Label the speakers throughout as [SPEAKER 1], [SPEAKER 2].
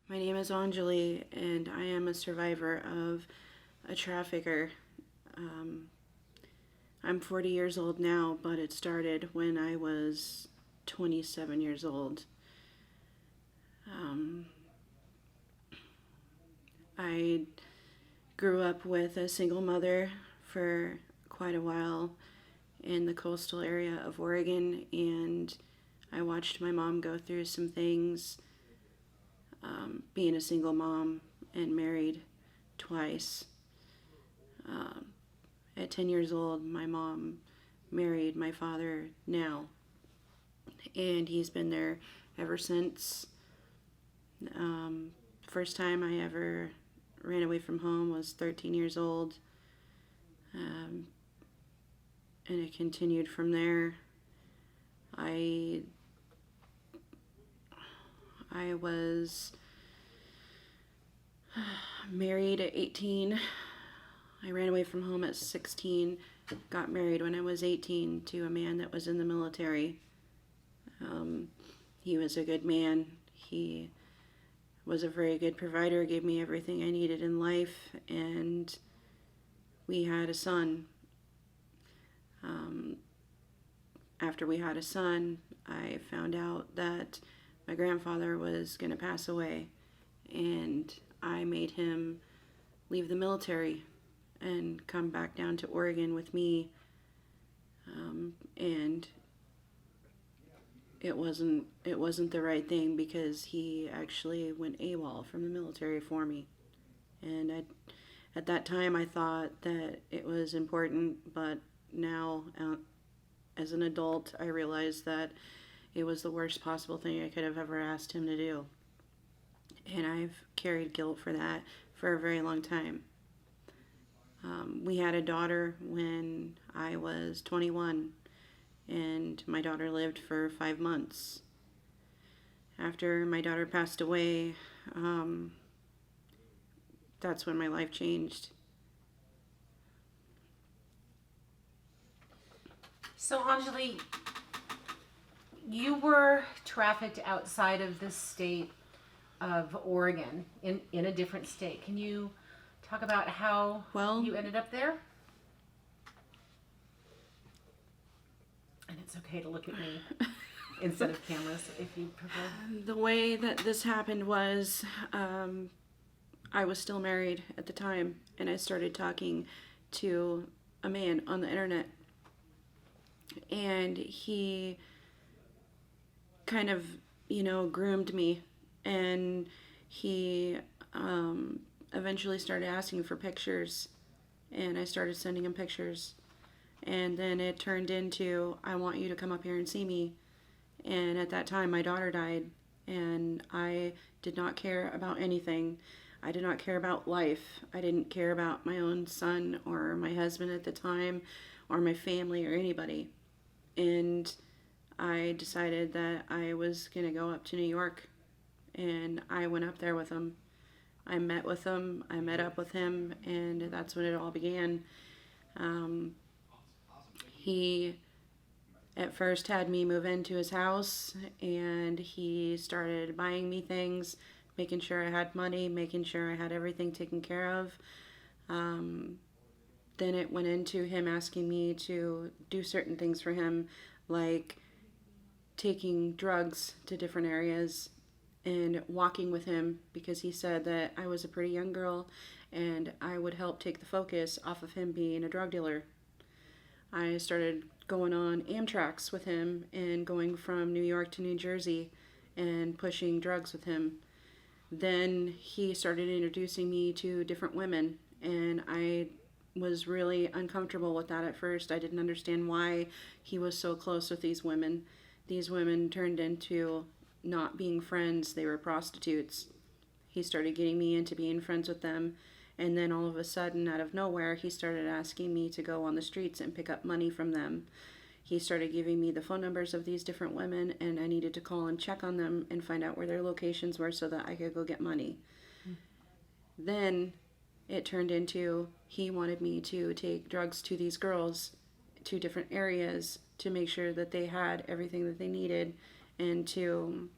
[SPEAKER 1] My name is Anjali, and I am a survivor of a trafficker. Um, I'm 40 years old now, but it started when I was 27 years old. Um, I grew up with a single mother for quite a while in the coastal area of Oregon, and I watched my mom go through some things, being a single mom and married twice. Um, at 10 years old, my mom married my father now, and he's been there ever since. Um, First time I ever ran away from home was 13 years old, um, and it continued from there. I I was married at 18. I ran away from home at 16. Got married when I was 18 to a man that was in the military. Um, he was a good man. He was a very good provider, gave me everything I needed in life, and we had a son. Um, After we had a son, I found out that my grandfather was going to pass away, and I made him leave the military and come back down to Oregon with me. And it wasn't the right thing because he actually went AWOL from the military for me. And at that time I thought that it was important, but now as an adult I realized that it was the worst possible thing I could have ever asked him to do. And I've carried guilt for that for a very long time. We had a daughter when I was 21, and my daughter lived for 5 months. After my daughter passed away, um, that's when my life changed.
[SPEAKER 2] So, Anjali, you were trafficked outside of the state of Oregon in a different state. Can you talk about how
[SPEAKER 1] Well,
[SPEAKER 2] you ended up there? And it's okay to look at me instead of cameras if you prefer.
[SPEAKER 1] the way that this happened was I was still married at the time, and I started talking to a man on the internet, and he kind of, groomed me, and he eventually started asking for pictures, and I started sending him pictures, and then it turned into, I want you to come up here and see me. And at that time, my daughter died, and I did not care about anything. I did not care about life. I didn't care about my own son or my husband at the time or my family or anybody. And I decided that I was going to go up to New York, and I went up there with him. I met with him, I met up with him, and that's when it all began. Um, he at first had me move into his house, and he started buying me things, making sure I had money, making sure I had everything taken care of. Um, then it went into him asking me to do certain things for him, like taking drugs to different areas and walking with him because he said that I was a pretty young girl and I would help take the focus off of him being a drug dealer. I started going on Amtrak's with him and going from New York to New Jersey and pushing drugs with him. Then he started introducing me to different women, and I was really uncomfortable with that at first. I didn't understand why he was so close with these women. These women turned into not being friends, they were prostitutes. He started getting me into being friends with them, and then all of a sudden, out of nowhere, he started asking me to go on the streets and pick up money from them. He started giving me the phone numbers of these different women, and I needed to call and check on them and find out where their locations were so that I could go get money. Then it turned into he wanted me to take drugs to these girls to different areas to make sure that they had everything that they needed and to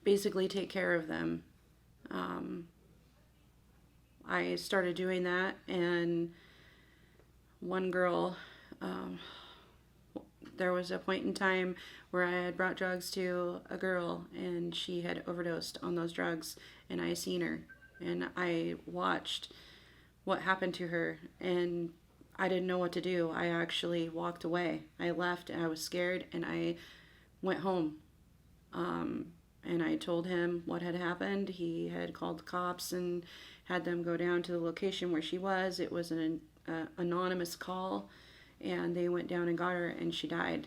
[SPEAKER 1] basically take care of them. Um, I started doing that, and one girl, um, there was a point in time where I had brought drugs to a girl, and she had overdosed on those drugs, and I seen her, and I watched what happened to her, and I didn't know what to do. I actually walked away. I left, and I was scared, and I went home. And I told him what had happened. He had called the cops and had them go down to the location where she was. It was an anonymous call, and they went down and got her, and she died.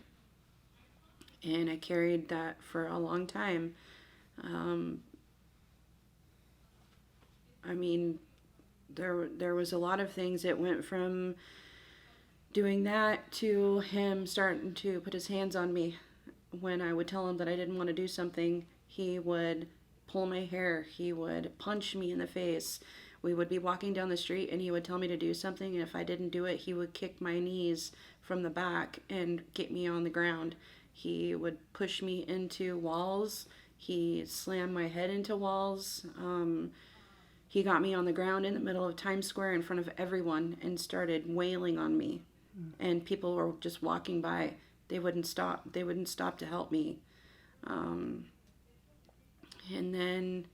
[SPEAKER 1] And I carried that for a long time. Um, I mean, there was a lot of things. It went from doing that to him starting to put his hands on me. When I would tell him that I didn't want to do something, he would pull my hair. He would punch me in the face. We would be walking down the street, and he would tell me to do something, and if I didn't do it, he would kick my knees from the back and get me on the ground. He would push me into walls. He slammed my head into walls. He got me on the ground in the middle of Times Square in front of everyone and started wailing on me. And people were just walking by. They wouldn't stop. They wouldn't stop to help me. And then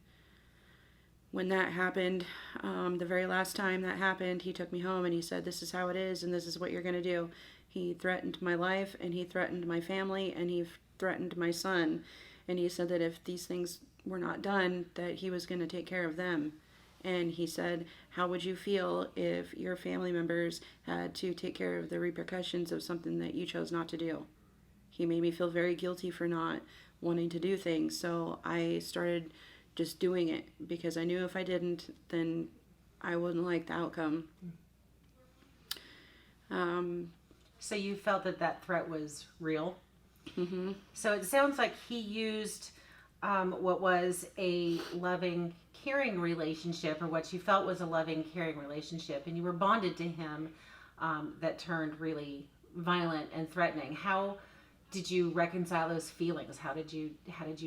[SPEAKER 1] when that happened, the very last time that happened, he took me home and he said, "This is how it is, and this is what you're going to do." He threatened my life, and he threatened my family, and he threatened my son. And he said that if these things were not done, that he was going to take care of them. And he said, "How would you feel if your family members had to take care of the repercussions of something that you chose not to do?" He made me feel very guilty for not wanting to do things. So I started just doing it because I knew if I didn't, then I wouldn't like the outcome.
[SPEAKER 2] So you felt that that threat was real?
[SPEAKER 1] Mm-hmm.
[SPEAKER 2] So it sounds like he used what was a loving, caring relationship, or what you felt was a loving, caring relationship, and you were bonded to him, that turned really violent and threatening. How did you reconcile those feelings? How did you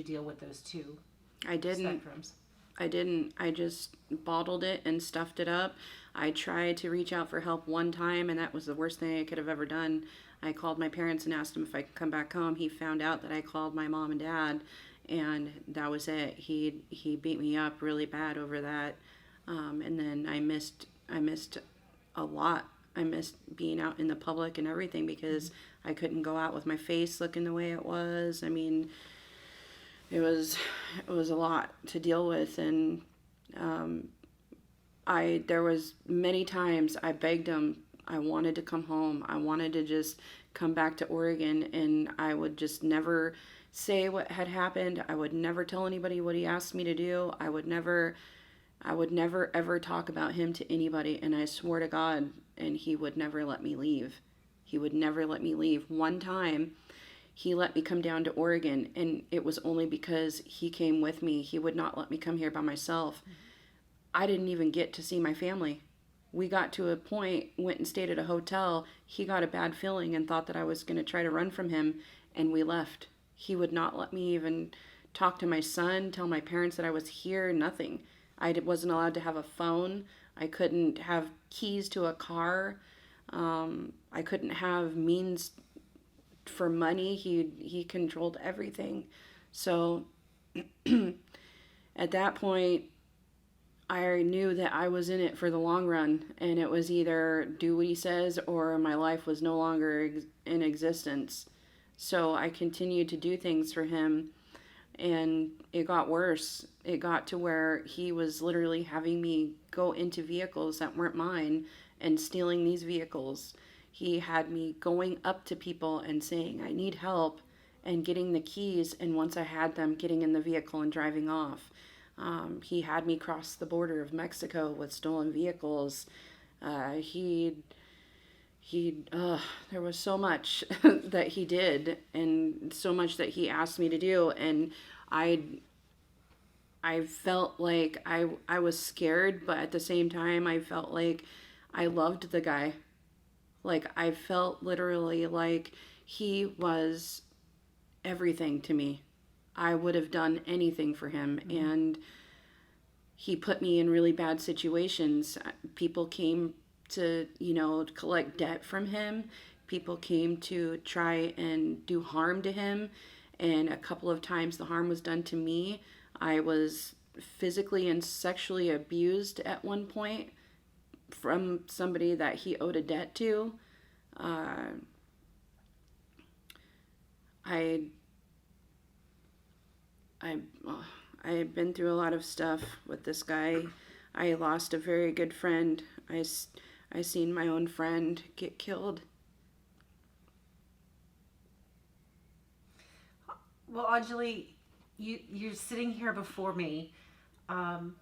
[SPEAKER 2] deal with those two
[SPEAKER 1] I didn't.
[SPEAKER 2] spectrums?
[SPEAKER 1] I didn't. I just bottled it and stuffed it up. I tried to reach out for help one time, and that was the worst thing I could have ever done. I called my parents and asked them if I could come back home. He found out that I called my mom and dad, and that was it. He beat me up really bad over that, and then I missed a lot. I missed being out in the public and everything because I couldn't go out with my face looking the way it was. I mean, it was a lot to deal with, and there was many times I begged him. I wanted to come home. I wanted to just come back to Oregon, and I would just never say what had happened. I would never tell anybody what he asked me to do. I would never ever talk about him to anybody, and I swore to God, and he would never let me leave. He would never let me leave. One time, he let me come down to Oregon, and it was only because he came with me. He would not let me come here by myself. I didn't even get to see my family. We got to a point, went and stayed at a hotel. He got a bad feeling and thought that I was going to try to run from him, and we left. He would not let me even talk to my son, tell my parents that I was here, nothing. I wasn't allowed to have a phone. I couldn't have keys to a car. I couldn't have means for money. He controlled everything. So at that point, I knew that I was in it for the long run, and it was either do what he says or my life was no longer in existence. So I continued to do things for him, and it got worse. It got to where he was literally having me go into vehicles that weren't mine and stealing these vehicles. He had me going up to people and saying, "I need help," and getting the keys, and once I had them, getting in the vehicle and driving off. He had me cross the border of Mexico with stolen vehicles. There was so much that he did, and so much that he asked me to do, and I felt like I was scared, but at the same time, I felt like I loved the guy. Like, I felt literally like he was everything to me. I would have done anything for him. And he put me in really bad situations. People came to, collect debt from him. People came to try and do harm to him. And a couple of times the harm was done to me. I was physically and sexually abused at one point from somebody that he owed a debt to. Uh, I I I've been through a lot of stuff with this guy. I lost a very good friend. I seen my own friend get killed.
[SPEAKER 2] Well, Anjali, you're sitting here before me, um,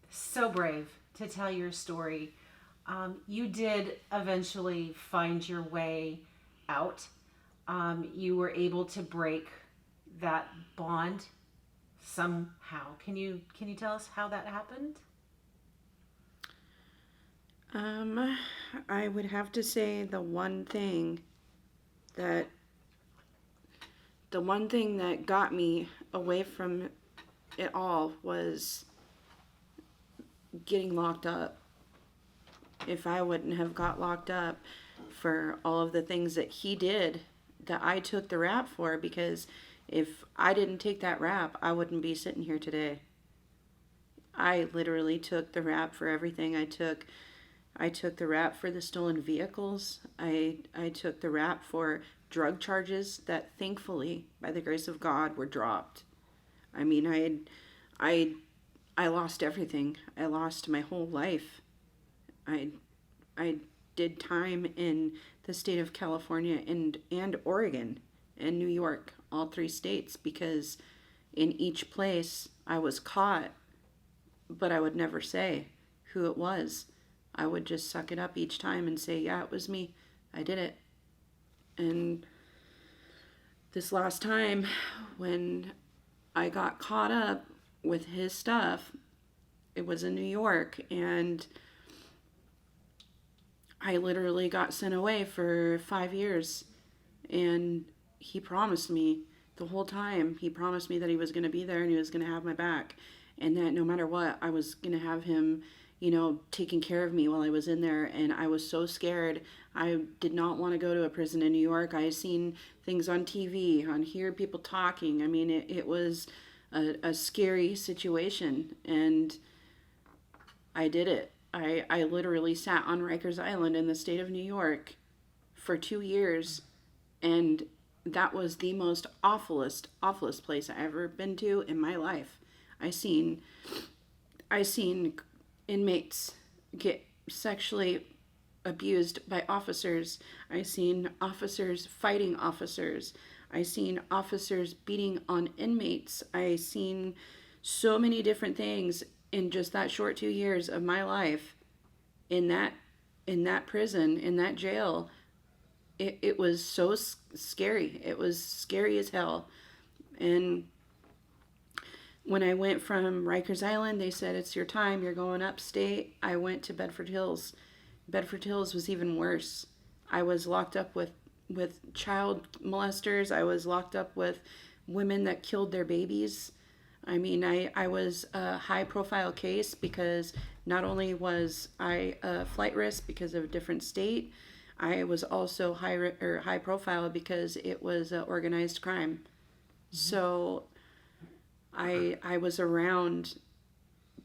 [SPEAKER 2] so brave to tell your story. You did eventually find your way out. You were able to break that bond somehow. Can you tell us how that happened?
[SPEAKER 1] Um, I would have to say that the one thing that got me away from it all was getting locked up. If I wouldn't have got locked up for all of the things that he did, that I took the rap for, because if I didn't take that rap, I wouldn't be sitting here today. I literally took the rap for everything. I took the rap for the stolen vehicles. I took the rap for drug charges that thankfully, by the grace of God, were dropped. I mean, I I lost everything. I lost my whole life. I I did time in the state of California and Oregon and New York, all three states, because in each place I was caught, but I would never say who it was. I would just suck it up each time and say, yeah, it was me. I did it. And this last time, when I got caught up with his stuff, it was in New York, and I literally got sent away for 5 years. And he promised me the whole time, he promised me that he was going to be there and he was going to have my back. And that no matter what, I was going to have him, taking care of me while I was in there. And I was so scared. I did not want to go to a prison in New York. I seen things on TV, on hear people talking. I mean, it was a scary situation. And I did it. I literally sat on Rikers Island in the state of New York for 2 years, and that was the most awfulest place I ever been to in my life. I seen I seen inmates get sexually abused by officers. I seen officers fighting officers. I seen officers beating on inmates. I seen so many different things in just that short 2 years of my life in that prison, in that jail. It was so scary. It was scary as hell. And when I went from Rikers Island, they said, it's your time, you're going upstate. I went to Bedford Hills. Bedford Hills was even worse. I was locked up with child molesters. I was locked up with women that killed their babies. I mean, I was a high profile case because not only was I a flight risk because of a different state, I was also high profile because it was organized crime. So I was around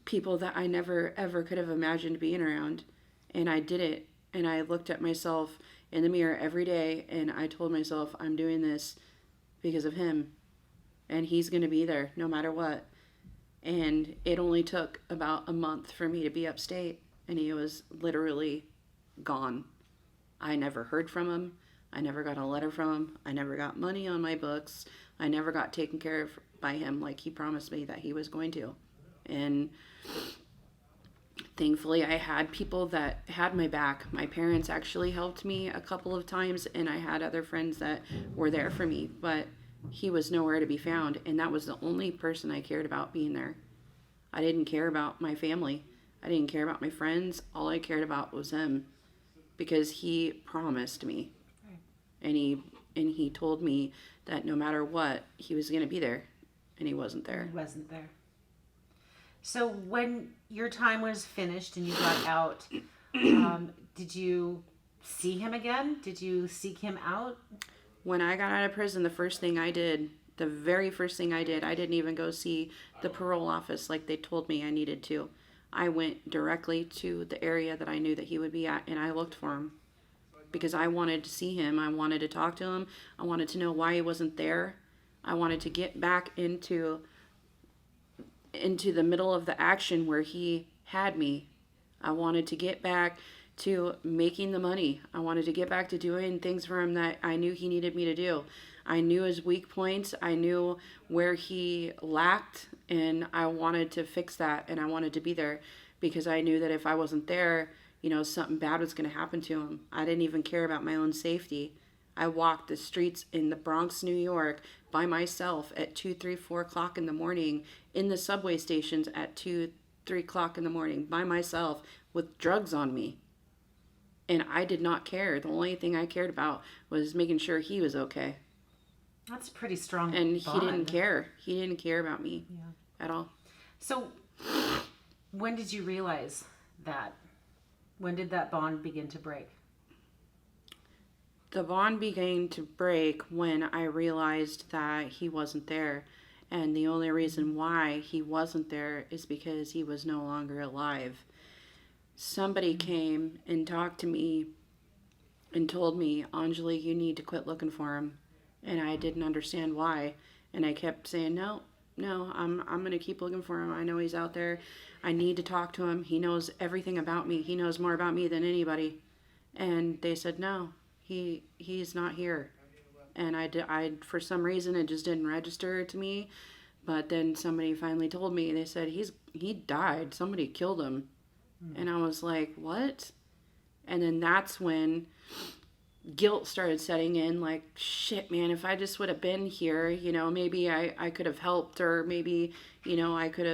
[SPEAKER 1] people that I never ever could have imagined being around, and I did it. And I looked at myself in the mirror every day, and I told myself, I'm doing this because of him, and he's going to be there no matter what. And it only took about a month for me to be upstate, and he was literally gone. I never heard from him. I never got a letter from him. I never got money on my books. I never got taken care of by him like he promised me that he was going to. And thankfully, I had people that had my back. My parents actually helped me a couple of times, and I had other friends that were there for me. But he was nowhere to be found, and that was the only person I cared about being there. I didn't care about my family. I didn't care about my friends. All I cared about was him, because he promised me.
[SPEAKER 2] Right.
[SPEAKER 1] And and he told me that no matter what, he was going to be there, and he wasn't there.
[SPEAKER 2] He wasn't there. So when your time was finished and you got out, did you see him again? Did you seek him out?
[SPEAKER 1] When I got out of prison, the very first thing I did, I didn't even go see the parole office like they told me I needed to. I went directly to the area that I knew that he would be at, and I looked for him because I wanted to see him. I wanted to talk to him. I wanted to know why he wasn't there. I wanted to get back into the middle of the action where he had me. I wanted to get back to making the money. I wanted to get back to doing things for him that I knew he needed me to do. I knew his weak points. I knew where he lacked, and I wanted to fix that, and I wanted to be there because I knew that if I wasn't there, something bad was going to happen to him. I didn't even care about my own safety. I walked the streets in the Bronx, New York by myself at 2, 3, 4 o'clock in the morning, in the subway stations at 2, 3 o'clock in the morning by myself with drugs on me. And I did not care. The only thing I cared about was making sure he was okay.
[SPEAKER 2] That's a pretty strong
[SPEAKER 1] And
[SPEAKER 2] bond.
[SPEAKER 1] he didn't care. He didn't care about me at all.
[SPEAKER 2] So when did you realize that? When did that bond begin to break?
[SPEAKER 1] The bond began to break when I realized that he wasn't there. And the only reason why he wasn't there is because he was no longer alive. Somebody came and talked to me and told me, Anjali, you need to quit looking for him. And I didn't understand why. And I kept saying, no, I'm going to keep looking for him. I know he's out there. I need to talk to him. He knows everything about me. He knows more about me than anybody. And they said, no, he's not here. And I for some reason, it just didn't register to me. But then somebody finally told me, they said, he died. Somebody killed him. And I was like, what? And then that's when guilt started setting in, like, shit, man, if I just would have been here, maybe I could have helped, or maybe, I could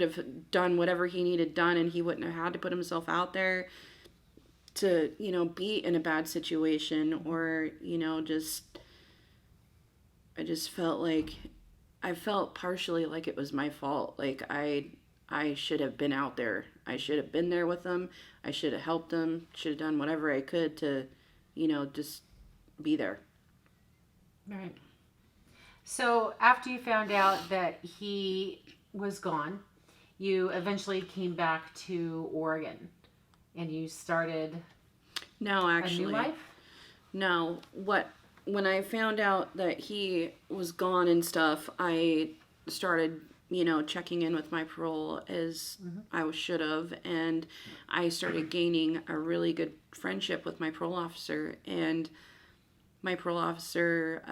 [SPEAKER 1] have done whatever he needed done, and he wouldn't have had to put himself out there to, be in a bad situation, or, I just felt like, I felt partially like it was my fault. Like, I should have been out there. I should have been there with them. I should have helped them. Should have done whatever I could to, just be there.
[SPEAKER 2] Right. So after you found out that he was gone, you eventually came back to Oregon and you started
[SPEAKER 1] No,
[SPEAKER 2] a
[SPEAKER 1] actually.
[SPEAKER 2] new life?
[SPEAKER 1] No. When I found out that he was gone and stuff, I started checking in with my parole as I should have. And I started gaining a really good friendship with my parole officer. And my parole officer,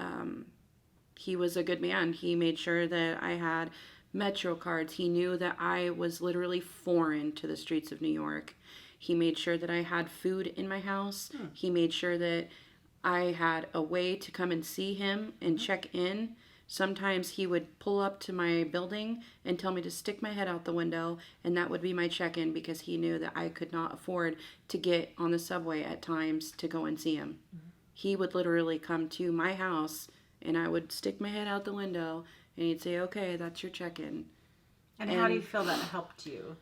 [SPEAKER 1] he was a good man. He made sure that I had Metro cards. He knew that I was literally foreign to the streets of New York. He made sure that I had food in my house. He made sure that I had a way to come and see him and check in. Sometimes he would pull up to my building and tell me to stick my head out the window, and that would be my check-in because he knew that I could not afford to get on the subway at times to go and see him. He would literally come to my house, and I would stick my head out the window, and he'd say, okay, that's your check-in.
[SPEAKER 2] And how do you feel that helped you?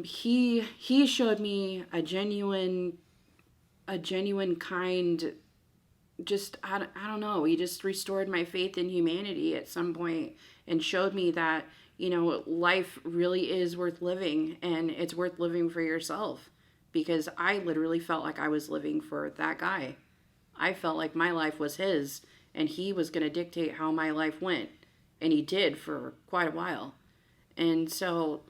[SPEAKER 1] He showed me a genuine kind, just I don't know, he just restored my faith in humanity at some point and showed me that life really is worth living, and it's worth living for yourself, because I literally felt like I was living for that guy. I felt like my life was his, and he was going to dictate how my life went, and he did for quite a while. And so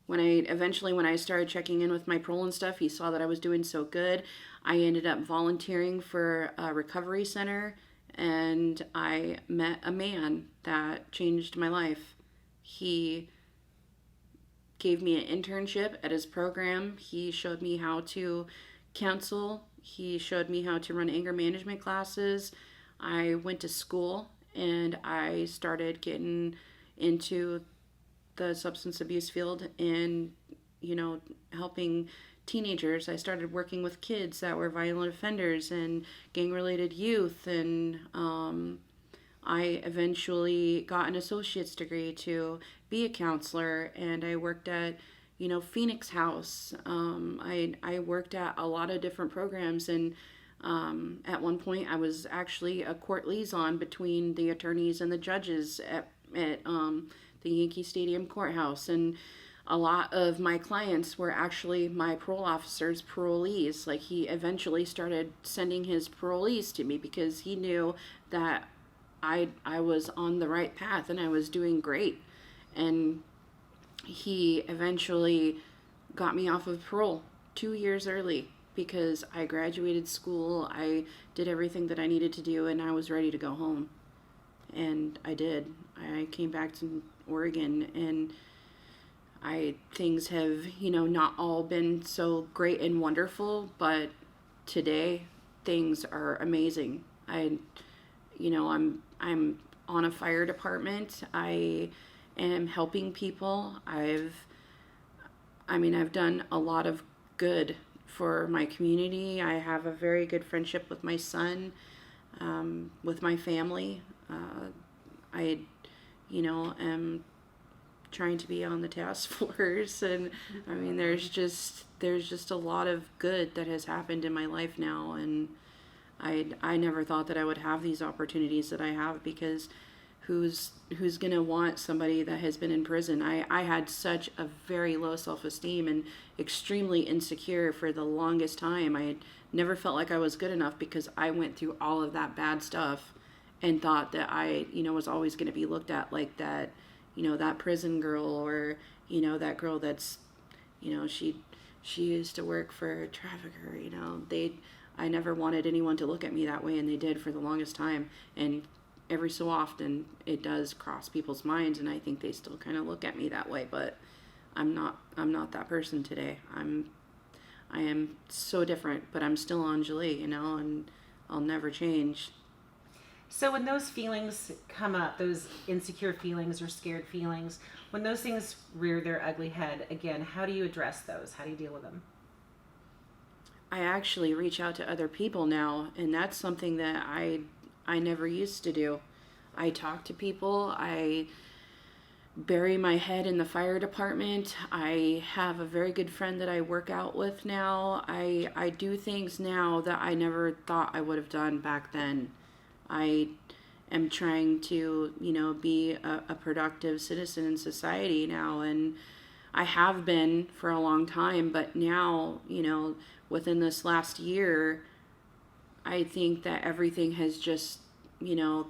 [SPEAKER 1] when I started checking in with my parole and stuff, he saw that I was doing so good. I ended up volunteering for a recovery center, and I met a man that changed my life. He gave me an internship at his program. He showed me how to counsel. He showed me how to run anger management classes. I went to school, and I started getting into the substance abuse field and, helping teenagers. I started working with kids that were violent offenders and gang related youth. And I eventually got an associate's degree to be a counselor. And I worked at, Phoenix House. I worked at a lot of different programs. And at one point, I was actually a court liaison between the attorneys and the judges at the Yankee Stadium Courthouse. And a lot of my clients were actually my parole officer's parolees. Like, he eventually started sending his parolees to me because he knew that I was on the right path and I was doing great. And he eventually got me off of parole 2 years early because I graduated school, I did everything that I needed to do, and I was ready to go home. And I did. I came back to Oregon, and things have, not all been so great and wonderful, but today things are amazing. I'm on a fire department. I am helping people. I've done a lot of good for my community. I have a very good friendship with my son, with my family. I, am trying to be on the task force, and there's just a lot of good that has happened in my life now, and I never thought that I would have these opportunities that I have, because who's gonna want somebody that has been in prison? I had such a very low self-esteem and extremely insecure for the longest time. I had never felt like I was good enough because I went through all of that bad stuff and thought that I, was always going to be looked at like that, that prison girl, or, that girl that's, she used to work for a trafficker. I never wanted anyone to look at me that way, and they did for the longest time. And every so often it does cross people's minds, and I think they still kind of look at me that way, but I'm not that person today. I am so different, but I'm still Anjali, and I'll never change.
[SPEAKER 2] So when those feelings come up, those insecure feelings or scared feelings, when those things rear their ugly head again, how do you address those? How do you deal with them?
[SPEAKER 1] I actually reach out to other people now, and that's something that I never used to do. I talk to people. I bury my head in the fire department. I have a very good friend that I work out with now. I do things now that I never thought I would have done back then. I am trying to, be a productive citizen in society now, and I have been for a long time, but now, within this last year, I think that everything has just,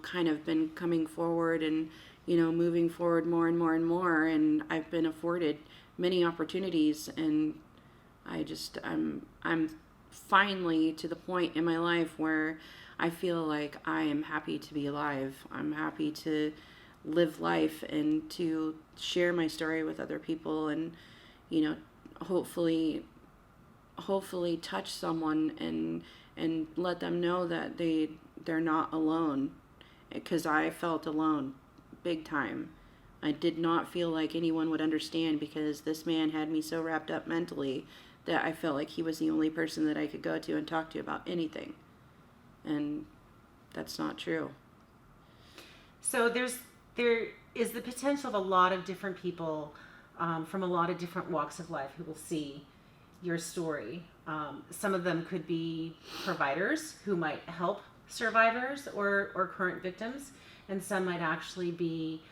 [SPEAKER 1] kind of been coming forward and, moving forward more and more and more, and I've been afforded many opportunities, and I'm finally to the point in my life where I feel like I am happy to be alive. I'm happy to live life and to share my story with other people, and, hopefully touch someone and let them know that they're not alone, because I felt alone big time. I did not feel like anyone would understand, because this man had me so wrapped up mentally that I felt like he was the only person that I could go to and talk to about anything. And that's not true.
[SPEAKER 2] So there is the potential of a lot of different people from a lot of different walks of life who will see your story. Some of them could be providers who might help survivors or current victims, and some might actually be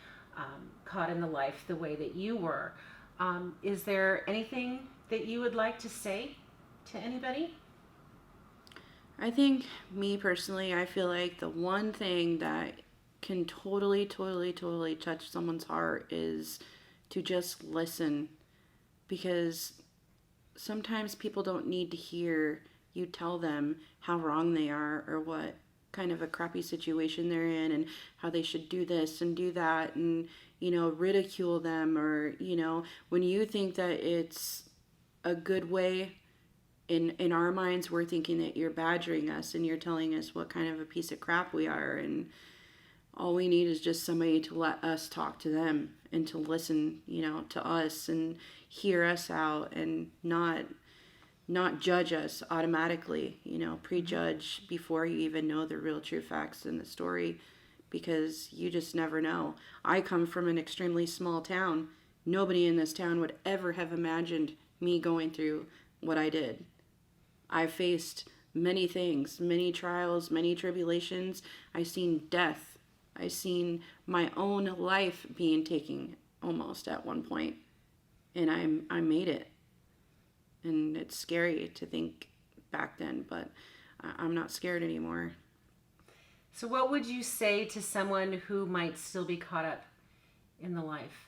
[SPEAKER 2] caught in the life the way that you were. Is there anything that you would like to say to anybody?
[SPEAKER 1] I think, me personally, I feel like the one thing that can totally touch someone's heart is to just listen, because sometimes people don't need to hear you tell them how wrong they are, or what kind of a crappy situation they're in, and how they should do this and do that, and, ridicule them, or, when you think that it's a good way, in our minds, we're thinking that you're badgering us and you're telling us what kind of a piece of crap we are, and all we need is just somebody to let us talk to them and to listen, to us and hear us out, and not not judge us automatically, prejudge before you even know the real true facts in the story, because you just never know. I come from an extremely small town. Nobody in this town would ever have imagined me going through what I did. I faced many things, many trials, many tribulations. I seen death. I seen my own life being taken almost at one point, and I made it. And it's scary to think back then, but I'm not scared anymore.
[SPEAKER 2] So, what would you say to someone who might still be caught up in the life?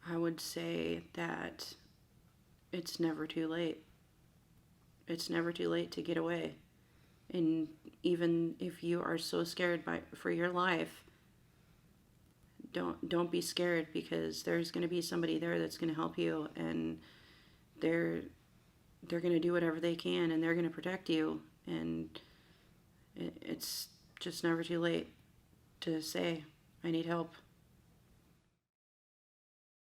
[SPEAKER 1] I would say that it's never too late. It's never too late to get away. And even if you are so scared for your life, don't be scared, because there's going to be somebody there that's going to help you, and they're going to do whatever they can, and they're going to protect you. And it's just never too late to say, I need help.